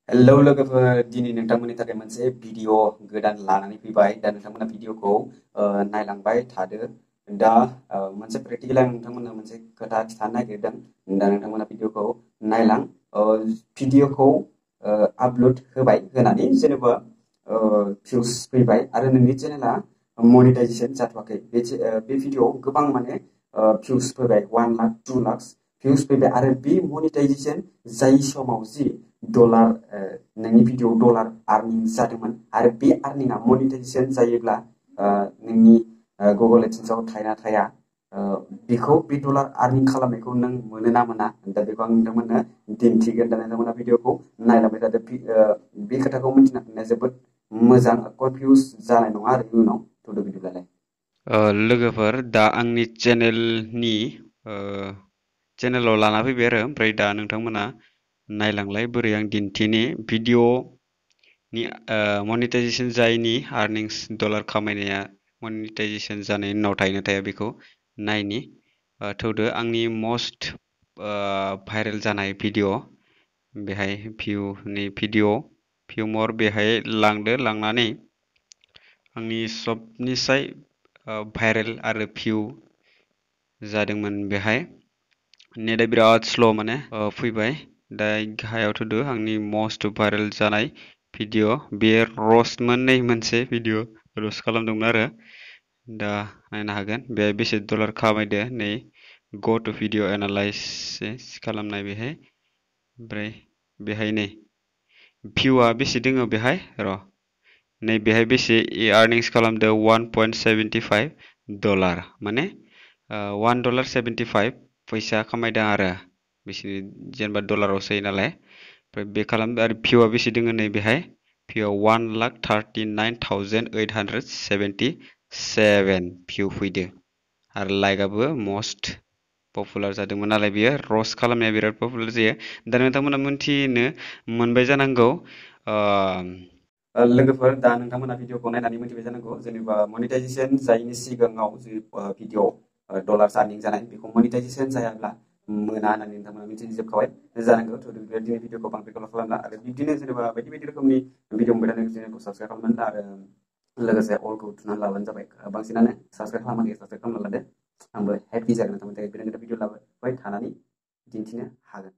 hello लोगोफोर दिनै नोंथांमोननि थाखाय मोनसे भिडिअ गोदान लानानै फैबाय दा नोंथांमोना भिडिअखौ नायलांबाय थादो दा मोनसे प्रेक्टिकेल आं नोंथांमोननो मोनसे खोथा खिथानो नागिरदों दा नोंथांमोना भिडिअखौ नायलां भिडिअखौ आपल'ड होबाय होनानै जेनेबा भिउस फैबाय आरो नोंनि चेनेला मनिटाइजेसन जाथ'वाखै बे भिडिअआव गोबां माने भिउस फैबाय 1 लाख 2 लाख भिउस फैबाय आरो बे मनिटाइजेसन जाय समाव जि डलार नोंनि भिडिअ डलार आर्निं जादोंमोन आरो बे आर्निंआ मनिटाइजेसन जायोब्ला नोंनि गुगल एडसेन्सआव थाया थाया बेखौ बे डलार आर्निं खालामनायखौ नों मोनो ना मोना दा बेखौ आं नोंथांमोननो दिन्थिगोन दा नोंथांमोना भिडिअखौ नायलांबाय थादो बे खोथाखौ मिथिना थानाया जोबोद मोजां कनफिउस जानाय नङा आरो इयुनाव थ'दो बिदिब्लालाय लोगोफोर दा आंनि चेनेलाव लाना फैबाय आरो ओमफ्राय दा नोंथांमोना नायलांलाय बोरै आं दिन्थिनि भिडिअनि मनिटाइजेसन जायनि आर्निंस डलार खामायनाया मनिटाइजेसन जानायनि उनाव थायोना थाया बेखौ नायनि थौदो आंनि मस्ट भाइरेल जानाय भिडिअ बेहाय भिउनि भिउ मर बेहाय लांदो लांनानै आंनि सबनिसाय भाइरेल आरो भिउ जादोंमोन बेहाय नेटआ बिराद स्ल' माने फैबाय दा गाहायाव थुदो आंनि मस्ट भाइरेल जानाय भिडिअ बेयो र'स्टमोन मोनसे भिडिअ र'स्ट खालामदोंमोन आरो दा नायनो हागोन बेहाय बेसे डलार खामायदो नै गो टु भिडिअ एनालाइसिस खालामनाय बेहाय ओमफ्राय बेहाय नै भिउआ बेसे दोङो बेहाय र' नै बेहाय बेसे आर्निंस खालामदो 1.75 डलार माने $1.75 फैसा खामायदों आरो बिसोरनि जेनेबा डलारावसो होयो नालाय ओमफ्राय बे खालामदो आरो भिउआ बेसे दोङो नै बेहाय भिउआ 1,39,877 भिउ फैदो आरो लाइकआबो मस्ट पपुलार जादोंमोन नालाय बियो र'स्ट खालामनाया बिराद पपुलार जायो दा नोंथांमोना मोनथिनो मोनबाय जानांगौ लोगोफोर दा नोंथांमोना भिडिअखौ नायनानै मोनथिबाय जानांगौ जेनेबा मनिटाइजेसन जायैनि सिगाङाव जि भिडिअ डलार आर्निं जानाय बेखौ मनिटाइजेसन जायाब्ला मोना होननानै नोंथांमोना मिथिजोबखाबाय जानांगौ दिनै भिडिअखौ बांद्राय गोलाव खालामला आरो बिदिनो जेनेबा बायदि बायदि रोखोमनि भिडिअ मोनबाय थानो चेनेलखौ साबसक्राइब खालामनानै ला आरो लोगोसे अलखौ थुनानै लाबानो जाबाय बांसिनानो साबसक्राइब खालामाखै साबसक्राइब खालामना लादो आंबो हेपि जागोन नोंथांमोननि थाखाय गोदान गोदान भिडिअ लाबोबाय थानानै दिन्थिनो हागोन